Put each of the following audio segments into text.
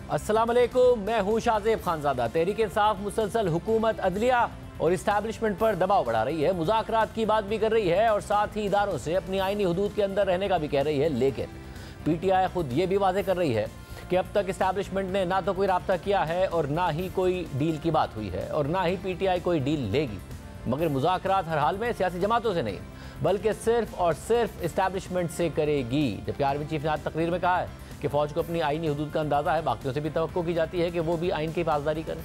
अस्सलाम वालेकुम, मैं हूं शाहजेब खानजादा। तहरीक इंसाफ मुसलसल हुकूमत, अदलिया और इस्टेब्लिशमेंट पर दबाव बढ़ा रही है, मुज़ाकरात की बात भी कर रही है और साथ ही इदारों से अपनी आईनी हदूद के अंदर रहने का भी कह रही है। लेकिन PTI खुद ये भी वाज़ेह कर रही है कि अब तक इस्टेब्लिशमेंट ने ना तो कोई रब्ता किया है और ना ही कोई डील की बात हुई है और ना ही PTI कोई डील लेगी, मगर मुज़ाकरात हर हाल में सियासी जमातों से नहीं बल्कि सिर्फ और सिर्फ इस्टेब्लिशमेंट से करेगी। जबकि आर्मी चीफ ने आज तकरीर में कहा है कि फ़ौज को अपनी आईनी हदूद का अंदाज़ा है, बाकियों से भी तवक्को की जाती है कि वो भी आइन की पासदारी करें।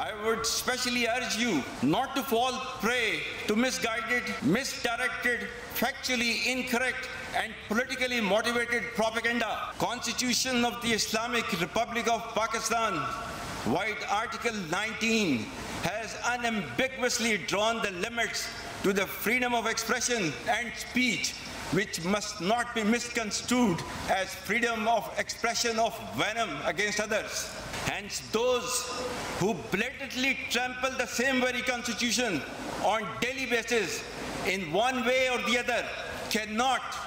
I would specially urge you not to fall prey to misguided, misdirected, factually incorrect and politically motivated propaganda. Constitution of the Islamic Republic of Pakistan, White Article 19, has unambiguously drawn the limits to the freedom of expression and speech, which must not be misconstrued as freedom of expression of venom against others. Hence, those who blatantly trample the same very constitution on daily basis in one way or the other cannot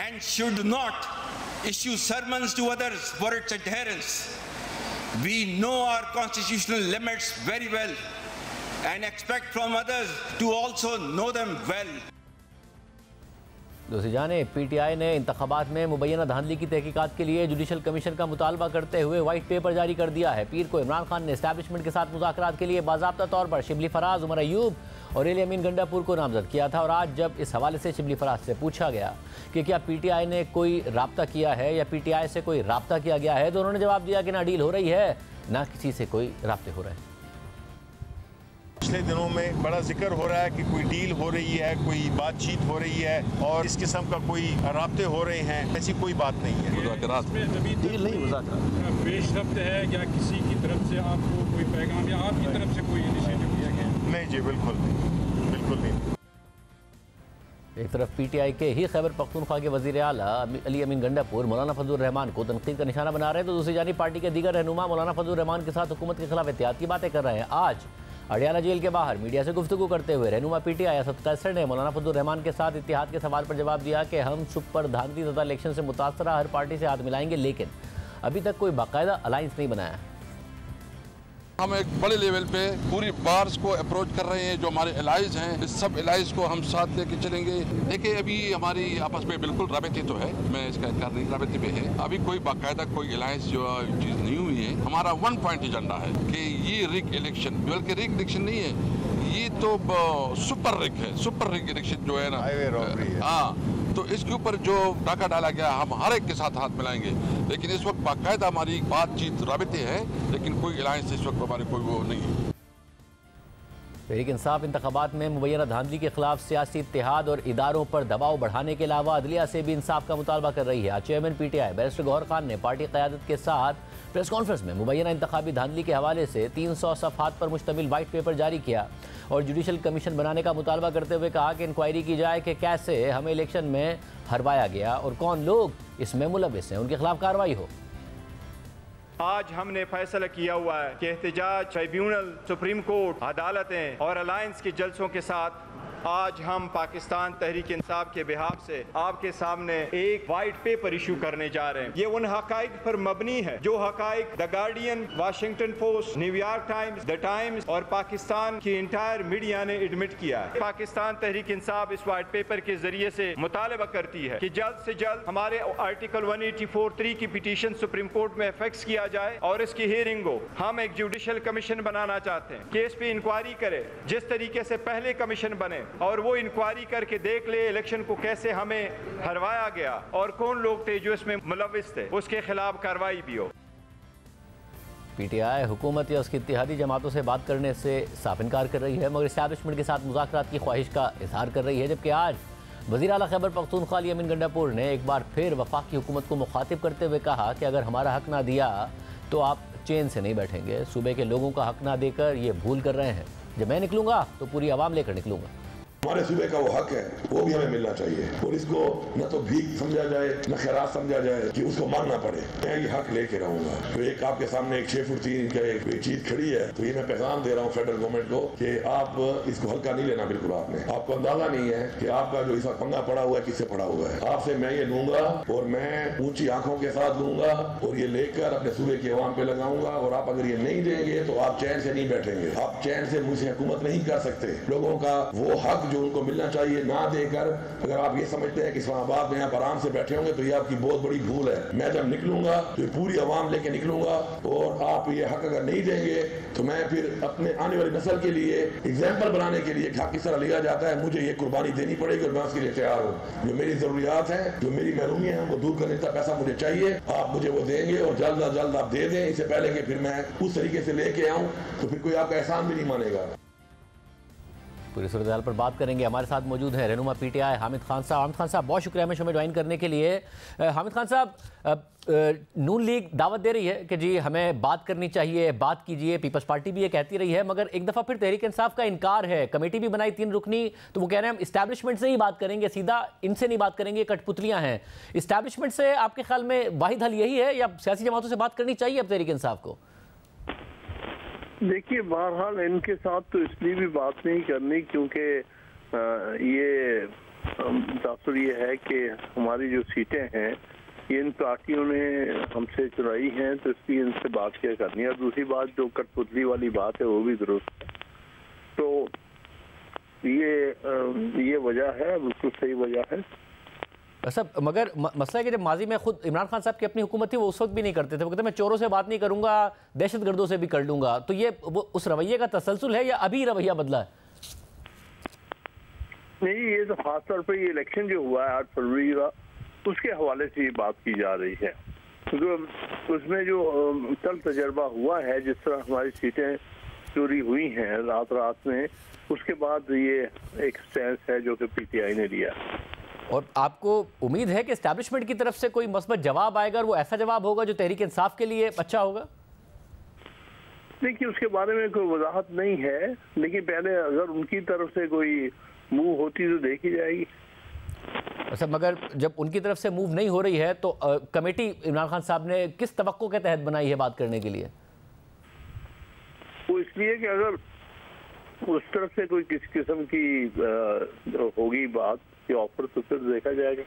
and should not issue sermons to others for its adherence. We know our constitutional limits very well and expect from others to also know them well. दूसरी जानिब PTI ने इंतखाबात में मुबैना धांधली की तहकीकात के लिए जुडिशल कमीशन का मुतालबा करते हुए वाइट पेपर जारी कर दिया है। पीर को इमरान खान ने इस्टेब्लिशमेंट के साथ मुज़ाकरात के लिए बाज़ाब्ता तौर पर शिबली फराज, उमर अयूब और एली अमीन गंडापुर को नामजद किया था। और आज जब इस हवाले से शिबली फराज से पूछा गया कि क्या PTI ने कोई राब्ता किया है या PTI से कोई राब्ता किया गया है, तो उन्होंने जवाब दिया कि ना डील हो रही है ना किसी से कोई राब्ते हो रहे हैं। पिछले दिनों में बड़ा जिक्र हो रहा है कि कोई डील हो रही है, कोई बातचीत हो रही है और इस किस्म का कोई राब्ते हो रहे हैं, ऐसी कोई बात नहीं है। मुज़ाकरात डील नहीं, मुज़ाकरात पेशरफ्त है या किसी की तरफ से आपको कोई पैगाम या आपकी तरफ से कोई इनिशिएटिव लिया गया? नहीं जी, बिल्कुल नहीं, बिल्कुल नहीं। एक तरफ PTI के ही खैबर पख्तूनख्वा के वज़ीर आला अली अमीन गंडापुर मौलाना फजलुर रहमान को तनकीद का निशाना बना रहे हैं, तो दूसरी जानिब पार्टी के दीगर रहनुमा मौलाना फजलुर रहमान के साथ हुकूमत के खिलाफ एहतियात की बातें कर रहे हैं। आज अडियाला जेल के बाहर मीडिया से गुफ्तगू करते हुए रहनुमा PTI असद कैसर ने मौलाना फजलुर रहमान के साथ इत्तेहाद के सवाल पर जवाब दिया कि हम सुपर धांधली तथा इलेक्शन से मुतासरा हर पार्टी से हाथ मिलाएंगे, लेकिन अभी तक कोई बाकायदा अलायंस नहीं बनाया है। हम एक बड़े लेवल पे पूरी बार्स को अप्रोच कर रहे हैं, जो हमारे एलाइज हैं, इस सब एलाइज को हम साथ लेके चलेंगे। देखिए, अभी हमारी आपस में बिल्कुल राबते तो है, मैं इसका इनकार नहीं, राबते पे है। अभी कोई बाकायदा कोई एलायंस जो चीज़ नहीं हुई है। हमारा 1 पॉइंट एजेंडा है कि ये रिग इलेक्शन, बल्कि रिग इलेक्शन नहीं है, ये तो सुपर रिग है, सुपर रिग इलेक्शन जो है ना, हाँ, तो इसके ऊपर जो डाका डाला गया हम हर एक के साथ हाथ मिलाएंगे। लेकिन इस वक्त बाकायदा हमारी बातचीत राबते हैं, लेकिन कोई अलायंस इस वक्त हमारे कोई वो नहीं है। तहरीक इंसाफ इंतखाबात में मुबैना धांधली के खिलाफ सियासी इत्तेहाद और इदारों पर दबाव बढ़ाने के अलावा अदलिया से भी इंसाफ का मुतालबा कर रही है। आज chairman PTI barrister Gohar Khan ने पार्टी क़यादत के साथ प्रेस कॉन्फ्रेंस में मुबैना इंतखाबी धांधली के हवाले से 300 सफ़हात पर मुश्तमिल वाइट पेपर जारी किया और जुडिशल कमीशन बनाने का मुतालबा करते हुए कहा कि इंक्वायरी की जाए कि कैसे हमें इलेक्शन में हरवाया गया और कौन लोग इसमें मुलविस हैं, उनके खिलाफ कार्रवाई हो। आज हमने फैसला किया हुआ है कि एहतजाज ट्रिब्यूनल, सुप्रीम कोर्ट, अदालतें और अलायंस के जलसों के साथ आज हम पाकिस्तान तहरीक इंसाफ के बिहाफ से आपके सामने एक वाइट पेपर इशू करने जा रहे हैं। ये उन हकाइक पर मबनी है जो हकाइक the Guardian, Washington Post, New York Times, the Times और पाकिस्तान की इंटायर मीडिया ने एडमिट किया है। पाकिस्तान तहरीक इंसाफ इस वाइट पेपर के जरिए से मुतालबा करती है कि जल्द से जल्द हमारे आर्टिकल 184(3) की पिटीशन सुप्रीम कोर्ट में फिक्स किया जाए और इसकी हियरिंग हो। हम एक जुडिशल कमीशन बनाना चाहते हैं, केस पे इंक्वायरी करे जिस तरीके से पहले कमीशन बने और वो इंक्वायरी करके देख ले इलेक्शन को कैसे हमें हरवाया गया और कौन लोग थे जो इसमें मुलविस थे, उसके खिलाफ कार्रवाई भी हो। PTI हुकूमत या उसकी इत्तेहादी जमातों से बात करने से साफ इनकार कर रही है, मगर इस्टेब्लिशमेंट के साथ मुज़ाकरात की ख्वाहिश का इजहार कर रही है। जबकि आज वज़ीर आला खैबर पख्तूनख्वा अली अमीन गंडापुर ने एक बार फिर वफाकी हुकूमत को मुखातिब करते हुए कहा कि अगर हमारा हक ना दिया तो आप चैन से नहीं बैठेंगे। सूबे के लोगों का हक ना देकर ये भूल कर रहे हैं। जब मैं निकलूंगा तो पूरी आवाम लेकर निकलूंगा। हमारे सूबे का वो हक है, वो भी हमें मिलना चाहिए और इसको न तो भीख समझा जाए न खैरात समझा जाए कि उसको मांगना पड़े। मैं ये हक लेके रहूंगा। तो एक आपके सामने एक 6 फुट 3 इंच का एक चीज खड़ी है, तो ये मैं पैगाम दे रहा हूँ फेडरल गवर्नमेंट को कि आप इसको हल्का नहीं लेना। बिल्कुल आपको अंदाजा नहीं है कि आपका जो इस वक्त पंगा पड़ा हुआ है किससे पड़ा हुआ है। आपसे मैं ये लूंगा और मैं ऊंची आंखों के साथ लूंगा और ये लेकर अपने सूबे की अवाम पे लगाऊंगा। और आप अगर ये नहीं देंगे तो आप चैन से नहीं बैठेंगे, आप चैन से मुझसे हुकूमत नहीं कर सकते। लोगों का वो हक जो उनको मिलना चाहिए ना देकर अगर आप ये समझते हैं कि इस्लामाबाद में आप आराम से बैठे होंगे तो ये आपकी बहुत बड़ी भूल है। मैं जब निकलूंगा तो पूरी आवाम लेके निकलूंगा और आप ये हक अगर नहीं देंगे तो मैं फिर अपने आने वाली नस्ल के लिए एग्जाम्पल बनाने के लिए हक किस तरह लिया जाता है, मुझे ये कुर्बानी देनी पड़ेगी और मैं उसके लिए तैयार हूँ। जो मेरी जरूरियात है, जो मेरी महरूमियाँ हैं, वो दूर करने का पैसा मुझे चाहिए, आप मुझे वो देंगे और जल्द अज जल्द आप दे दें। इससे पहले कि फिर मैं उस तरीके से लेके आऊँ तो फिर कोई आपका एहसान भी नहीं मानेगा। पूरी सूरत पर बात करेंगे। हमारे साथ मौजूद है रहनुमा पीटीआई हामिद खान साहब। हामिद खान साहब, बहुत शुक्रिया हमें शो में ज्वाइन करने के लिए। हामिद खान साहब, नून लीग दावत दे रही है कि जी हमें बात करनी चाहिए, बात कीजिए। पीपल्स पार्टी भी ये कहती रही है, मगर एक दफ़ा फिर तहरीक इंसाफ का इनकार है। कमेटी भी बनाई 3 रुकनी, तो वो कह रहे हैं हम इस्टेब्लिशमेंट से ही बात करेंगे, सीधा इनसे नहीं बात करेंगे, कठपुतलियाँ हैं। इस्टेब्लिशमेंट से आपके ख्याल में वाहिद हल यही है या सियासी जमातों से बात करनी चाहिए अब तहरीक इंसाफ को? देखिए, बहरहाल इनके साथ तो इसलिए भी बात नहीं करनी क्योंकि ये तासुर ये है कि हमारी जो सीटें हैं ये इन पार्टियों ने हमसे चुराई हैं, तो इसलिए इनसे बात क्या करनी है। और दूसरी बात जो कठपुतली वाली बात है वो भी दुरुस्त है। तो ये वजह है, बिल्कुल सही वजह है। सब मगर मसला है कि जब माजी में खुद इमरान खान साहब की अपनी हुकूमत थी वो उस वक्त भी नहीं करते थे। वो कहते मैं चोरों से बात नहीं करूंगा, दहशतगर्दों से भी कर लूंगा। तो ये वो उस रवैये का तसलसल है या अभी रवैया बदला है? नहीं, ये तो खास तौर पर ये इलेक्शन जो हुआ है 8 फरवरी का, उसके हवाले से ये बात की जा रही है। तो उसमें जो कल तजर्बा हुआ है, जिस तरह हमारी सीटें चोरी हुई हैं रात में, उसके बाद ये एक स्टैंस है जो कि पीटीआई ने लिया। और आपको उम्मीद है कि एस्टैब्लिशमेंट की तरफ से कोई मस्बत जवाब आएगा और वो ऐसा जवाब होगा जो तहरीक इंसाफ के लिए अच्छा होगा? देखिए, उसके बारे में कोई वजाहत नहीं है, लेकिन पहले अगर उनकी तरफ से कोई मूव होती तो देखी जाएगी। अच्छा, मगर जब उनकी तरफ से मूव नहीं हो रही है तो कमेटी इमरान खान साहब ने किस तवक्को के तहत बनाई है बात करने के लिए? वो इसलिए कि अगर उस तरफ से कोई किस किस्म की होगी बात के ऑफर तो फिर देखा जाएगा।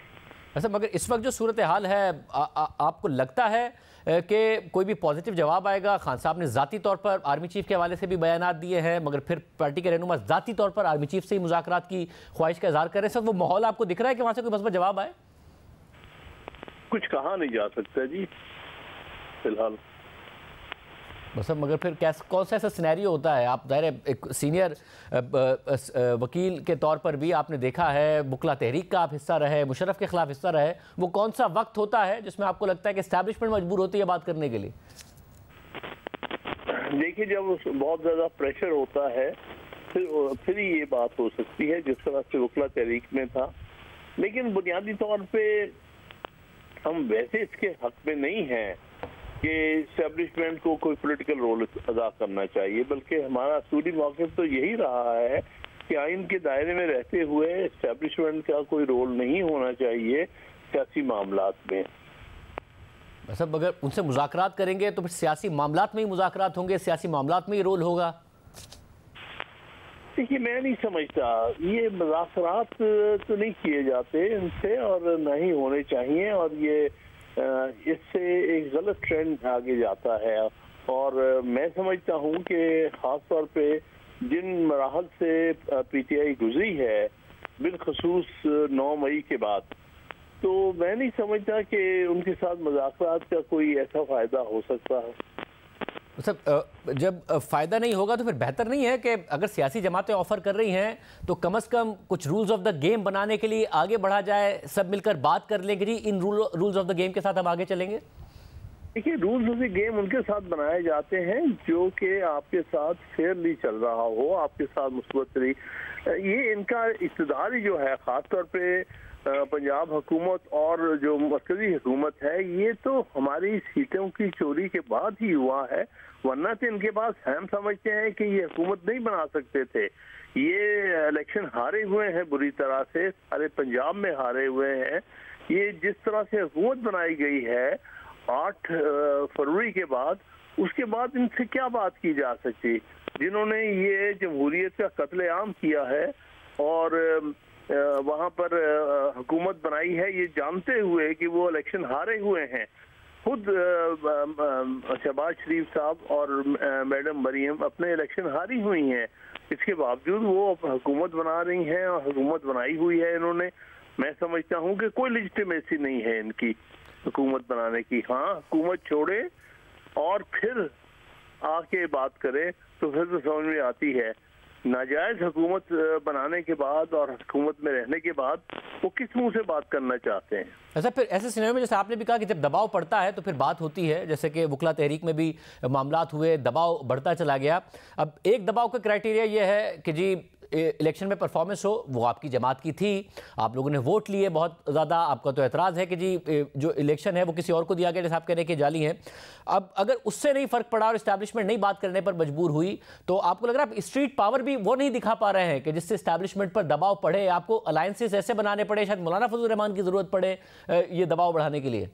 अच्छा, मगर इस वक्त जो सूरत हाल है आपको लगता है कि कोई भी पॉजिटिव जवाब आएगा? खान साहब ने ज़ाती तौर पर आर्मी चीफ के हवाले से भी बयानात दिए हैं, मगर फिर पार्टी के रहनुमा ज़ाती तौर पर आर्मी चीफ से ही मुज़ाकरात की ख्वाहिश का इज़हार कर रहे हैं। सर, वो माहौल आपको दिख रहा है कि वहाँ से कोई मस्बत जवाब आए? कुछ कहा नहीं जा सकता जी फिलहाल। बस अब मगर फिर कौन सा ऐसा सिनेरियो होता है? आप ज़ाहिर एक सीनियर वकील के तौर पर भी आपने देखा है, बुकला तहरीक का आप हिस्सा रहे, मुशर्रफ के खिलाफ हिस्सा रहे। वो कौन सा वक्त होता है जिसमें आपको लगता है कि एस्टैब्लिशमेंट मजबूर होती है बात करने के लिए? देखिए, जब बहुत ज़्यादा प्रेशर होता है फिर ही ये बात हो सकती है, जिस तरह से बुकला तहरीक में था। लेकिन बुनियादी तौर पर हम वैसे इसके हक में नहीं हैं कि इस्टेब्लिशमेंट को कोई पॉलिटिकल रोल अदा करना चाहिए, बल्कि हमारा असूली मौक़िफ़ तो यही रहा है कि आइन के दायरे में रहते हुए इस्टेब्लिशमेंट का कोई रोल नहीं होना चाहिए सियासी मामलात में। अच्छा, अगर उनसे मुज़ाकरात करेंगे तो फिर सियासी मामलात में ही मुज़ाकरात होंगे, सियासी मामलात में ही रोल होगा? देखिए, मैं नहीं समझता, ये मुज़ाकरात तो नहीं किए जाते इनसे और न ही होने चाहिए, और ये इससे एक गलत ट्रेंड आगे जाता है। और मैं समझता हूँ कि ख़ास तौर पे जिन मराहल से पीटीआई गुजरी है, बिलखसूस 9 मई के बाद, तो मैं नहीं समझता कि उनके साथ मुज़ाकरात का कोई ऐसा फ़ायदा हो सकता है। मतलब जब फ़ायदा नहीं होगा तो फिर बेहतर नहीं है कि अगर सियासी जमातें ऑफ़र कर रही हैं तो कम से कम कुछ रूल्स ऑफ द गेम बनाने के लिए आगे बढ़ा जाए, सब मिलकर बात कर लेंगे जी इन रूल्स ऑफ द गेम के साथ हम आगे चलेंगे? देखिए, रूल्स ऑफ द गेम उनके साथ बनाए जाते हैं जो कि आपके साथ फेयरली चल रहा हो, आपके साथ मुस्बत ये इनका इक़्तिदार ही जो है, ख़ास तौर पे पंजाब हुकूमत और जो मरकजी हुकूमत है, ये तो हमारी सीटों की चोरी के बाद ही हुआ है, वरना तो इनके पास हम समझते हैं कि ये हुकूमत नहीं बना सकते थे। ये इलेक्शन हारे हुए हैं बुरी तरह से, सारे पंजाब में हारे हुए हैं। ये जिस तरह से हुकूमत बनाई गई है 8 फरवरी के बाद, उसके बाद इनसे क्या बात की जा सकती? जिन्होंने ये जमहूरियत का कत्लेआम किया है और वहाँ पर हुकूमत बनाई है, ये जानते हुए कि वो इलेक्शन हारे हुए हैं। खुद शहबाज शरीफ साहब और मैडम मरियम अपने इलेक्शन हारी हुई हैं, इसके बावजूद वो हुकूमत बना रही हैं और हुकूमत बनाई हुई है इन्होंने। मैं समझता हूँ कि कोई लेजिटिमेसी नहीं है इनकी हुकूमत बनाने की। हाँ, हुकूमत छोड़े और फिर आके बात करें तो फिर तो समझ में आती है। नाजायज हुकूमत बनाने के बाद और हुकूमत में रहने के बाद वो किस मुंह से बात करना चाहते हैं? अच्छा, फिर ऐसे सिनेरियो में जैसे आपने भी कहा कि जब दबाव पड़ता है तो फिर बात होती है, जैसे कि वकला तहरीक में भी मामलात हुए, दबाव बढ़ता चला गया। अब एक दबाव का क्राइटेरिया ये है कि जी इलेक्शन में परफॉर्मेंस हो, वो आपकी जमात की थी, आप लोगों ने वोट लिए बहुत ज़्यादा, आपका तो एतराज़ है कि जी जो इलेक्शन है वो किसी और को दिया गया, जैसे आप कह रहे हैं कि जाली है। अब अगर उससे नहीं फ़र्क पड़ा और इस्टेब्लिशमेंट नहीं बात करने पर मजबूर हुई, तो आपको लग रहा है आप स्ट्रीट पावर भी वो नहीं दिखा पा रहे हैं कि जिससे इस्टेब्लिशमेंट पर दबाव पड़े, आपको अलायंसेस ऐसे बनाने पड़े, शायद मौलाना फजल रहमान की ज़रूरत पड़े ये दबाव बढ़ाने के लिए?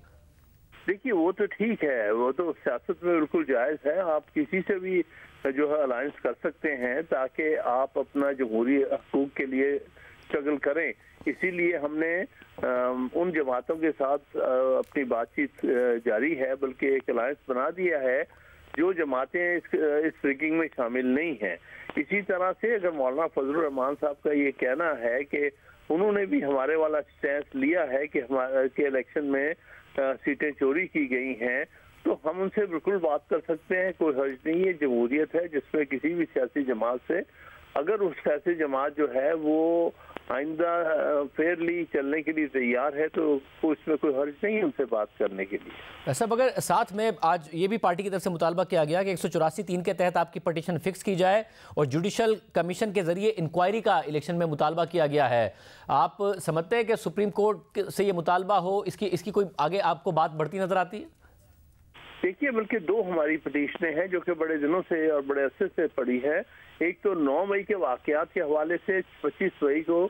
देखिए, वो तो ठीक है, वो तो सियासत में बिल्कुल जायज़ है। आप किसी से भी जो है अलायंस कर सकते हैं ताकि आप अपना जमहूरी हकूक के लिए स्ट्रगल करें। इसीलिए हमने उन जमातों के साथ अपनी बातचीत जारी है, बल्कि एक अलायंस बना दिया है जो जमातें इस रिगिंग में शामिल नहीं हैं। इसी तरह से अगर मौलाना फजल रहमान साहब का ये कहना है कि उन्होंने भी हमारे वाला स्टैंस लिया है कि हमारे के इलेक्शन में सीटें चोरी की गई हैं, तो हम उनसे बिल्कुल बात कर सकते हैं, कोई हर्ज नहीं है। जमहूरियत है जिसमें किसी भी सियासी जमात से अगर उस सियासी जमात जो है वो आइंदा फेयरली चलने के लिए तैयार है तो इसमें कोई हर्ज नहीं है उनसे बात करने के लिए। सब अगर साथ में आज ये भी पार्टी की तरफ से मुतालबा किया गया कि 184(3) के तहत आपकी पटिशन फिक्स की जाए और जुडिशल कमीशन के जरिए इंक्वायरी का इलेक्शन में मुतालबा किया गया है, आप समझते हैं कि सुप्रीम कोर्ट से ये मुतालबा हो, इसकी कोई आगे आपको बात बढ़ती नजर आती है? देखिए, बल्कि 2 हमारी पटिशनें हैं जो कि बड़े दिनों से और बड़े अरसे से पड़ी है। एक तो 9 मई के वाकयात के हवाले से 25 मई को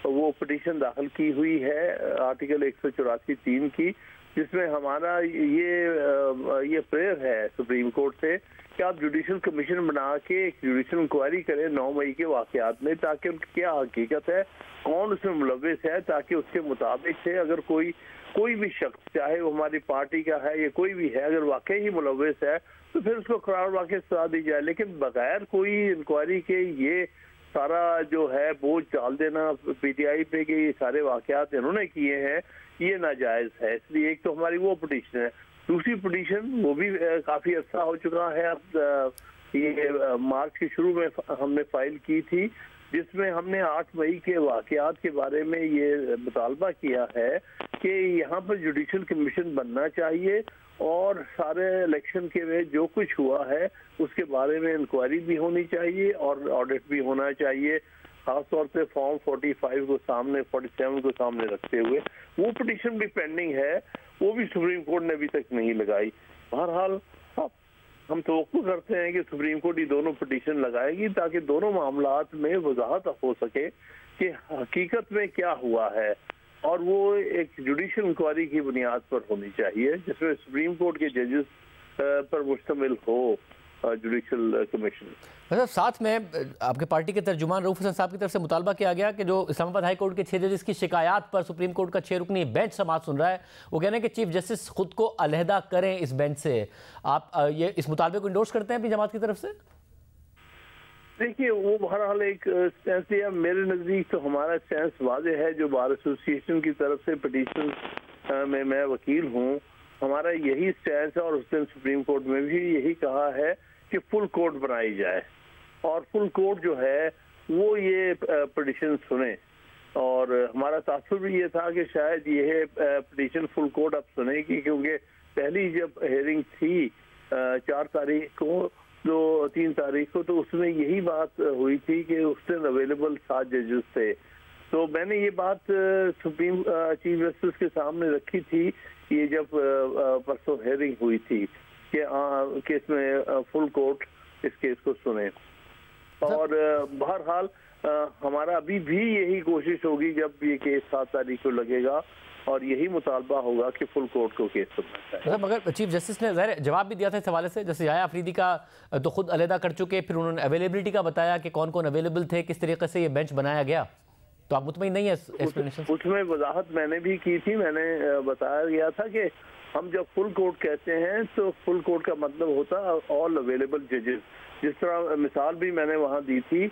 वो पटिशन दाखिल की हुई है आर्टिकल 184(3) की, जिसमें हमारा ये प्रेयर है सुप्रीम कोर्ट से कि आप जुडिशल कमीशन बना के एक जुडिशल इंक्वायरी करें 9 मई के वाकयात में, ताकि उनकी क्या हकीकत है, कौन उसमें मुलविस है, ताकि उसके मुताबिक से अगर कोई भी शख्स, चाहे वो हमारी पार्टी का है या कोई भी है, अगर वाकई ही मुलविस है तो फिर उसको करार वाकई सजा दी जाए। लेकिन बगैर कोई इंक्वायरी के ये सारा जो है बोझ डाल देना पीटीआई पे कि ये सारे वाकयात इन्होंने किए हैं, ये नाजायज है। इसलिए एक तो हमारी वो पटिशन है। दूसरी पटिशन वो भी काफी अच्छा हो चुका है, अब ये मार्च के शुरू में हमने फाइल की थी, जिसमें हमने 8 मई के वाकयात के बारे में ये मुतालबा किया है कि यहाँ पर जुडिशल कमीशन बनना चाहिए और सारे इलेक्शन के में जो कुछ हुआ है उसके बारे में इंक्वायरी भी होनी चाहिए और ऑडिट भी होना चाहिए, खासतौर पे फॉर्म 45 को सामने 47 को सामने रखते हुए। वो पिटीशन भी पेंडिंग है, वो भी सुप्रीम कोर्ट ने अभी तक नहीं लगाई। बहरहाल हम तवक्कुल करते हैं कि सुप्रीम कोर्ट ये दोनों पिटीशन लगाएगी ताकि दोनों मामलात में वजाहत हो सके कि हकीकत में क्या हुआ है, और वो एक जुडिशल इंक्वायरी की बुनियाद पर होनी चाहिए जिसमें सुप्रीम कोर्ट के जजेस पर मुश्तमिल हो जुडिशल कमीशन। मतलब साथ में आपके पार्टी के तर्जुमान रऊफ हसन साहब की तरफ से मुतालबा किया गया कि जो इस्लामाबाद हाई कोर्ट के 6 जजेस की शिकायत पर सुप्रीम कोर्ट का 6 रुकनी बेंच समाअत सुन रहा है, वो कह रहे हैं कि चीफ जस्टिस खुद को अलहदा करें इस बेंच से। आप ये इस मुतालबे को इंडोर्स करते हैं अपनी जमात की तरफ से? देखिए, वो बहरहाल एक स्टैंस दिया। मेरे नज़दीक तो हमारा स्टैंस वाज़ेह है, जो बार एसोसिएशन की तरफ से पिटीशन में मैं वकील हूँ, हमारा यही स्टैंस है और उस दिन सुप्रीम कोर्ट में भी यही कहा है कि फुल कोर्ट बनाई जाए और फुल कोर्ट जो है वो ये पिटीशन सुने। और हमारा तासुर भी ये था कि शायद ये पिटीशन फुल कोर्ट अब सुनेगी, क्योंकि पहली जब हेयरिंग थी 4 तारीख को, 3 तारीख को, तो उसमें यही बात हुई थी कि उस दिन अवेलेबल 7 जजेस थे तो मैंने ये बात सुप्रीम चीफ जस्टिस के सामने रखी थी, ये जब परसों हेयरिंग हुई थी कि केस में फुल कोर्ट इस केस को सुने। और बहरहाल हमारा अभी भी यही कोशिश होगी जब ये केस 7 तारीख को लगेगा, और यही मुतालबा होगा कि फुल कोर्ट को केस सुनना चाहिए। मगर चीफ जस्टिस ने ज़ाहिर जवाब भी दिया था इस हवाले से, जैसे याया अफरीदी का तो खुद अलहदा कर चुके, फिर उन्होंने अवेलेबिलिटी का बताया कि कौन कौन अवेलेबल थे, किस तरीके से ये बेंच बनाया गया, तो आप मुतमईन नहीं है एक्सप्लेनेशन? उसमें वजाहत मैंने भी की थी, मैंने बताया गया था कि हम जब फुल कोर्ट कहते हैं तो फुल कोर्ट का मतलब होता है ऑल अवेलेबल जजेस। जिस तरह मिसाल भी मैंने वहाँ दी थी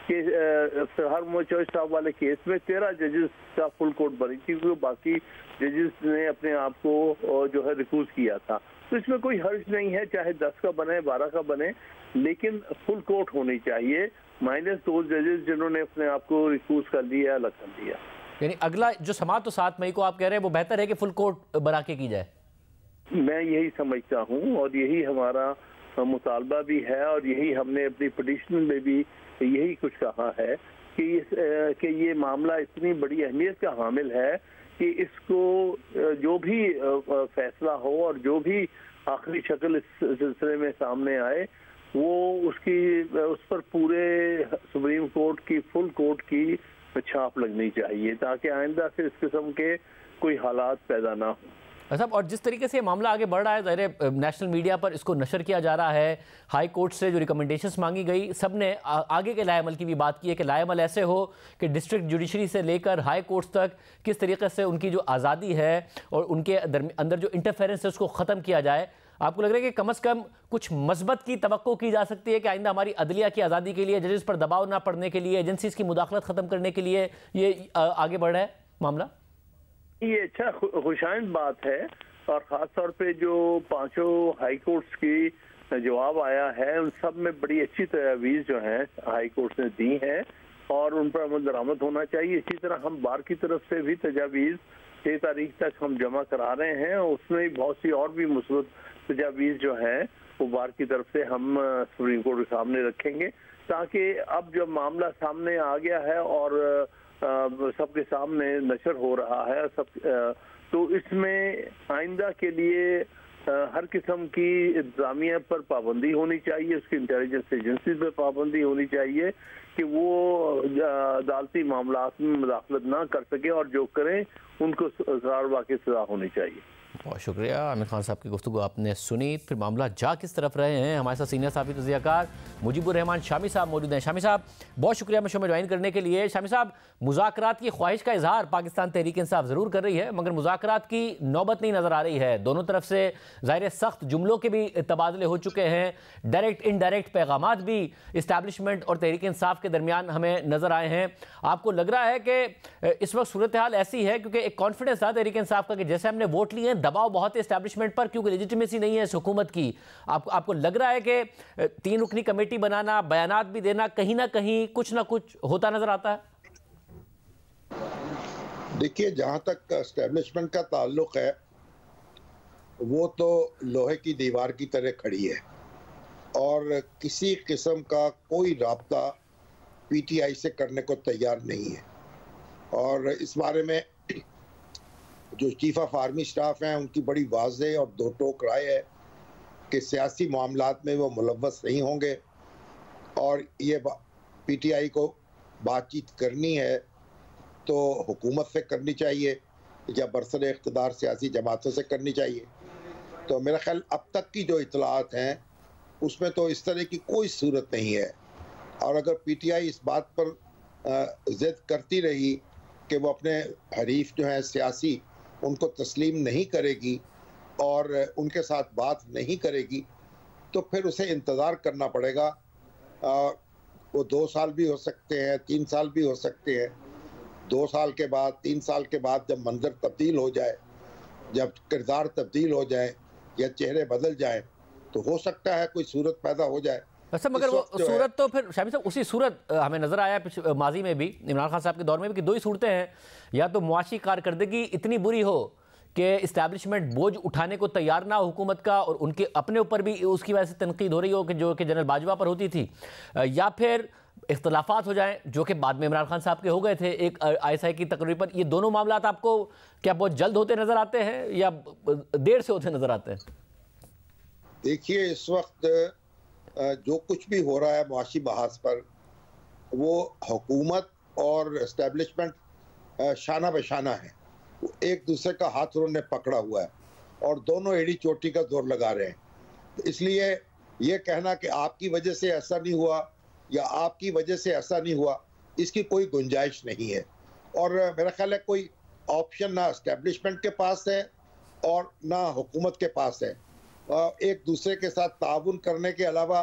कि फरहाद मोहम्मद चौधरी साहब वाले केस में 13 जजेस का फुल कोर्ट बनी थी, क्योंकि बाकी जजेस ने अपने आप को जो है रिक्रूज किया था। तो इसमें कोई हर्ज नहीं है, चाहे 10 का बने 12 का बने, लेकिन फुल कोर्ट होनी चाहिए, माइनस 2 जजेस जिन्होंने अपने आप को रिक्रूज कर लिया, अलग कर लिया। यानी अगला जो समाअत तो 7 मई को आप कह रहे हैं, वो बेहतर है कि फुल कोर्ट बना के की जाए? मैं यही समझता हूँ और यही हमारा मुतालबा भी है, और यही हमने अपनी पिटीशन में भी यही कुछ कहा है कि ये मामला इतनी बड़ी अहमियत का हामिल है कि इसको जो भी फैसला हो और जो भी आखिरी शक्ल इस सिलसिले में सामने आए, वो उस पर पूरे सुप्रीम कोर्ट की फुल कोर्ट की छाप लगनी चाहिए, ताकि आइंदा से इस किस्म के कोई हालात पैदा ना हो। साहब, और जिस तरीके से ये मामला आगे बढ़ रहा है, ज़ाहिर नेशनल मीडिया पर इसको नशर किया जा रहा है, हाई कोर्ट से जो रिकमेंडेशंस मांगी गई, सब ने आगे के लाएमल की भी बात की है कि लाएमल ऐसे हो कि डिस्ट्रिक्ट जुडिशरी से लेकर हाई कोर्ट तक किस तरीके से उनकी जो आज़ादी है और उनके अंदर जो इंटरफेरेंस है उसको ख़त्म किया जाए। आपको लग रहा है कि कम अज़ कम कुछ मस्बत की तवक्को की जा सकती है कि आइंदा हमारी अदलिया की आज़ादी के लिए, जजेस पर दबाव ना पड़ने के लिए, एजेंसीज की मुदाखलत ख़त्म करने के लिए ये आगे बढ़ रहा है मामला? ये अच्छा खुशाइंद बात है, और ख़ास तौर पे जो 5 हाई कोर्ट्स की जवाब आया है, उन सब में बड़ी अच्छी तजवीज़ जो हैं हाई कोर्ट ने दी हैं, और उन पर अमल दरामद होना चाहिए। इसी तरह हम बार की तरफ से भी तजावीज़ 6 तारीख तक हम जमा करा रहे हैं, उसमें बहुत सी और भी मुस्बत तजावीज़ जो हैं वो बार की तरफ से हम सुप्रीम कोर्ट के सामने रखेंगे, ताकि अब जब मामला सामने आ गया है और सबके सामने नशर हो रहा है तो इसमें आइंदा के लिए हर किस्म की इंतजामिया पर पाबंदी होनी चाहिए, उसकी इंटेलिजेंस एजेंसी पर पाबंदी होनी चाहिए कि वो अदालती मामलात में मुदाखलत ना कर सके, और जो करें उनको कार्रवाई की सजा होनी चाहिए। बहुत शुक्रिया आमिर खान साहब की गुफ्तगू आपने सुनी। फिर मामला जा किस तरफ रहे हैं, हमारे साथ सीनियर साहब तज़कियाकार मुजीबुर रहमान शामी साहब मौजूद हैं। शामी साहब, बहुत शुक्रिया शो में ज्वाइन करने के लिए। शामी साहब, मुज़ाकरात की ख्वाहिश का इजहार पाकिस्तान तहरीक इंसाफ ज़रूर कर रही है, मगर मुज़ाकरात की नौबत नहीं नज़र आ रही है। दोनों तरफ से ज़ाहिर सख्त जुमलों के भी तबादले हो चुके हैं, डायरेक्ट इनडायरेक्ट पैगामात भी इस्टेब्लिशमेंट और तहरीक इंसाफ के दरमियान हमें नज़र आए हैं। आपको लग रहा है कि इस वक्त सूरत हाल ऐसी है, क्योंकि एक कॉन्फिडेंस था तहरीक इंसाफ का कि जैसे हमने वोट लिए हैं, दबाव बहुत है एस्टैब्लिशमेंट पर, क्योंकि लेजिटिमेसी नहीं है इस हुकूमत की। आपको लग रहा है कि 3 रुकनी कमेटी बनाना, बयानात भी देना, कहीं ना कहीं कुछ ना कुछ होता नजर आता है? देखिए, जहां तक एस्टैब्लिशमेंट का ताल्लुक है, वो तो लोहे की दीवार की तरह खड़ी है, और किसी किस्म का कोई राब्ता पीटीआई से करने को तैयार नहीं है। और इस बारे में जो चीफ ऑफ आर्मी स्टाफ हैं, उनकी बड़ी वाज़ेह और दो टोक राय है कि सियासी मामलात में वो मुलव्वस नहीं होंगे, और ये पीटीआई को बातचीत करनी है तो हुकूमत से करनी चाहिए या बरसर इख्तिदार सियासी जमातों से करनी चाहिए। तो मेरा ख्याल अब तक की जो इतलात हैं उसमें तो इस तरह की कोई सूरत नहीं है, और अगर पीटीआई इस बात पर ज़िद करती रही कि वो अपने हरीफ जो हैं सियासी उनको तस्लीम नहीं करेगी और उनके साथ बात नहीं करेगी, तो फिर उसे इंतज़ार करना पड़ेगा। वो 2 साल भी हो सकते हैं, 3 साल भी हो सकते हैं। 2 साल के बाद, 3 साल के बाद जब मंजर तब्दील हो जाए, जब किरदार तब्दील हो जाए या चेहरे बदल जाए, तो हो सकता है कोई सूरत पैदा हो जाए। अच्छा, मगर वो सूरत तो फिर शामी साहब उसी सूरत हमें नजर आया माजी में भी, इमरान खान साहब के दौर में भी, कि 2 ही सूरतें हैं। या तो मुआशी कारकर्दगी इतनी बुरी हो कि इस्टेब्लिशमेंट बोझ उठाने को तैयार ना हो हुकूमत का, और उनके अपने ऊपर भी उसकी वजह से तनकीद हो रही हो कि जो कि जनरल बाजवा पर होती थी, या फिर इख्तलाफात हो जाएं, जो कि बाद में इमरान खान साहब के हो गए थे एक ISI की तकरीर पर, ये दोनों मामलात आपको क्या बहुत जल्द होते नजर आते हैं या देर से होते नजर आते हैं? देखिए, इस वक्त जो कुछ भी हो रहा है मुआशी बहास पर, वो हुकूमत और एस्टेब्लिशमेंट शाना बशाना है, वो एक दूसरे का हाथ उन्होंने पकड़ा हुआ है और दोनों एड़ी चोटी का जोर लगा रहे हैं। तो इसलिए ये कहना कि आपकी वजह से ऐसा नहीं हुआ या आपकी वजह से ऐसा नहीं हुआ, इसकी कोई गुंजाइश नहीं है। और मेरा ख्याल है कोई ऑप्शन ना एस्टेब्लिशमेंट के पास है और ना हुकूमत के पास है। एक दूसरे के साथ ताउन करने के अलावा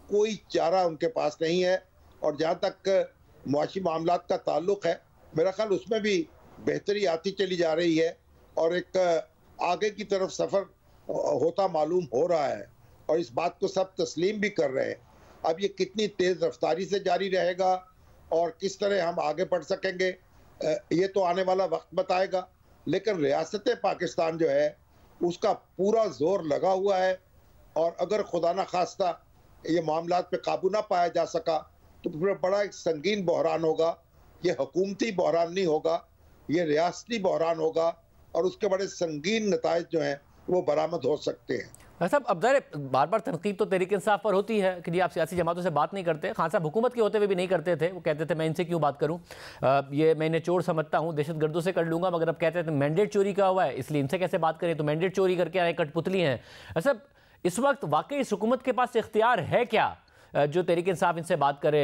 कोई चारा उनके पास नहीं है। और जहाँ तक मुआशी मामलात का ताल्लुक है, मेरा ख्याल उसमें भी बेहतरी आती चली जा रही है और एक आगे की तरफ सफ़र होता मालूम हो रहा है और इस बात को सब तस्लीम भी कर रहे हैं। अब ये कितनी तेज़ रफ्तारी से जारी रहेगा और किस तरह हम आगे बढ़ सकेंगे, ये तो आने वाला वक्त बताएगा। लेकिन रियासत पाकिस्तान जो है उसका पूरा जोर लगा हुआ है और अगर खुदा न खास्ता ये मामलात पे काबू ना पाया जा सका तो फिर बड़ा एक संगीन बहरान होगा। ये हुकूमती बहरान नहीं होगा, ये रियासती बहरान होगा और उसके बड़े संगीन नताइज जो हैं वो बरामद हो सकते हैं। साहब, अब बार बार तनकीद तो तहरीक इंसाफ पर होती है कि जी आप सियासी जमातों से बात नहीं करते। खान साहब हुकूमत के होते हुए भी नहीं करते थे, वो कहते थे मैं इनसे क्यों बात करूं, ये मैं इन्हें चोर समझता हूं, दहशतगर्दों से कर लूंगा। मगर अब कहते थे मैंडेट चोरी का हुआ है इसलिए इनसे कैसे बात करें, तो मैंडेट चोरी करके आए, कठपुतली हैं। साहब, इस वक्त वाकई इस हुकूमत के पास इख्तियार है क्या जो तहरीक इंसाफ इनसे बात करे?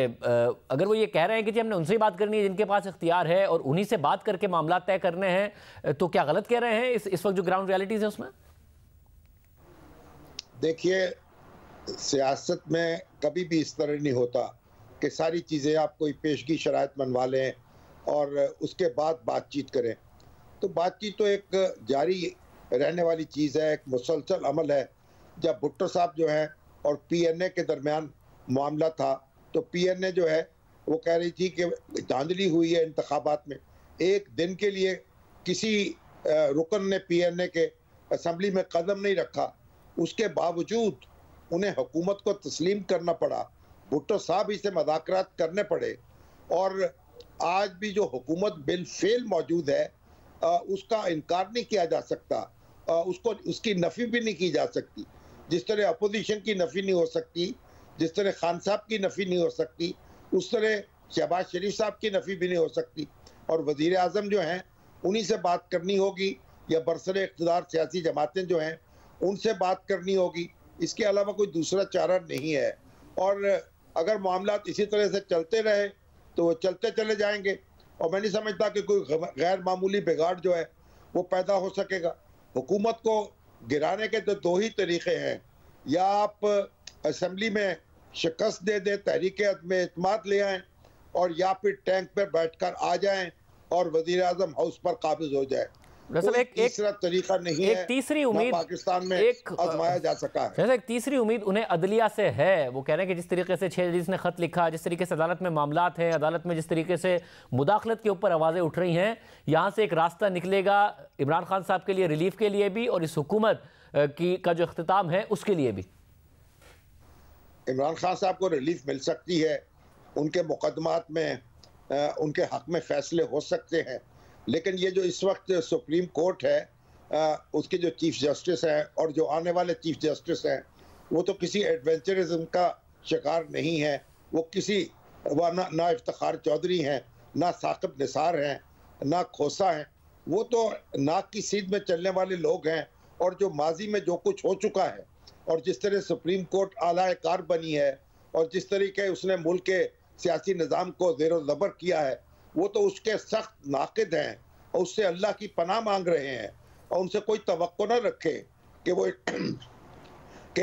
अगर वो ये कह रहे हैं कि जी हमने उनसे ही बात करनी है जिनके पास इख्तियार है और उन्हीं से बात करके मामला तय करने हैं, तो क्या गलत कह रहे हैं इस वक्त जो ग्राउंड रियलिटीज़ है उसमें? देखिए, सियासत में कभी भी इस तरह नहीं होता कि सारी चीज़ें आप कोई पेशगी शराइत मनवा लें और उसके बाद बातचीत करें। तो बातचीत तो एक जारी रहने वाली चीज़ है, एक मुसलसल अमल है। जब भुट्टो साहब जो हैं और PNA के दरमियान मामला था तो PNA जो है वो कह रही थी कि धांधली हुई है इंतखाबात में। एक दिन के लिए किसी रुकन ने PNA के असम्बली में कदम नहीं रखा, उसके बावजूद उन्हें हुकूमत को तस्लीम करना पड़ा, भुट्टो साहब ही से मुज़ाकरात करने पड़े। और आज भी जो हुकूमत बिलफेल मौजूद है उसका इनकार नहीं किया जा सकता, उसको उसकी नफ़ी भी नहीं की जा सकती। जिस तरह अपोजिशन की नफ़ी नहीं हो सकती, जिस तरह खान साहब की नफ़ी नहीं हो सकती, उस तरह शहबाज शरीफ साहब की नफ़ी भी नहीं हो सकती। और वज़ीर आज़म जो हैं उन्हीं से बात करनी होगी या बरसर इक़्तिदार सियासी जमातें जो हैं उनसे बात करनी होगी। इसके अलावा कोई दूसरा चारा नहीं है। और अगर मामलात इसी तरह से चलते रहे तो वो चलते चले जाएंगे और मैं नहीं समझता कि कोई गैर मामूली बिगाड़ जो है वो पैदा हो सकेगा। हुकूमत को गिराने के तो दो ही तरीक़े हैं, या आप असम्बली में शिकस्त दे दें, तहरीक अदम एतमाद ले आएँ, और या फिर टैंक पर बैठकर आ जाएं और वज़ीर आज़म हाउस पर काबिज हो जाए। एक तीसरा तरीका नहीं है, तीसरी उम्मीद पाकिस्तान में आजमाया जा सका है। जैसे एक तीसरी उम्मीद उन्हें अदलिया से है। वो कह रहे हैं कि जिस तरीके से 6 जज ने खत लिखा, जिस तरीके से अदालत में मामलात हैं, अदालत में जिस तरीके से मुदाखलत के ऊपर आवाज़ें उठ रही हैं, यहाँ से एक रास्ता निकलेगा इमरान खान साहब के लिए, रिलीफ के लिए भी, और इस हुकूमत का जो अख्तिताम है उसके लिए भी। इमरान खान साहब को रिलीफ मिल सकती है, उनके मुकदमात में उनके हक में फैसले हो सकते हैं। लेकिन ये जो इस वक्त सुप्रीम कोर्ट है, उसके जो चीफ जस्टिस हैं और जो आने वाले चीफ जस्टिस हैं, वो तो किसी एडवेंचरिज्म का शिकार नहीं है। वो किसी ना इफ्तिखार चौधरी हैं, ना साकिब निसार हैं, ना खोसा हैं। वो तो नाक की सीध में चलने वाले लोग हैं। और जो माजी में जो कुछ हो चुका है और जिस तरह सुप्रीम कोर्ट आला कार बनी है और जिस तरीके उसने मुल्क के सियासी निज़ाम को ज़ेरो ज़बर किया है, वो तो उसके सख्त नाक़िद हैं और उससे अल्लाह की पनाह मांग रहे हैं। और उनसे कोई तवक्को न रखे कि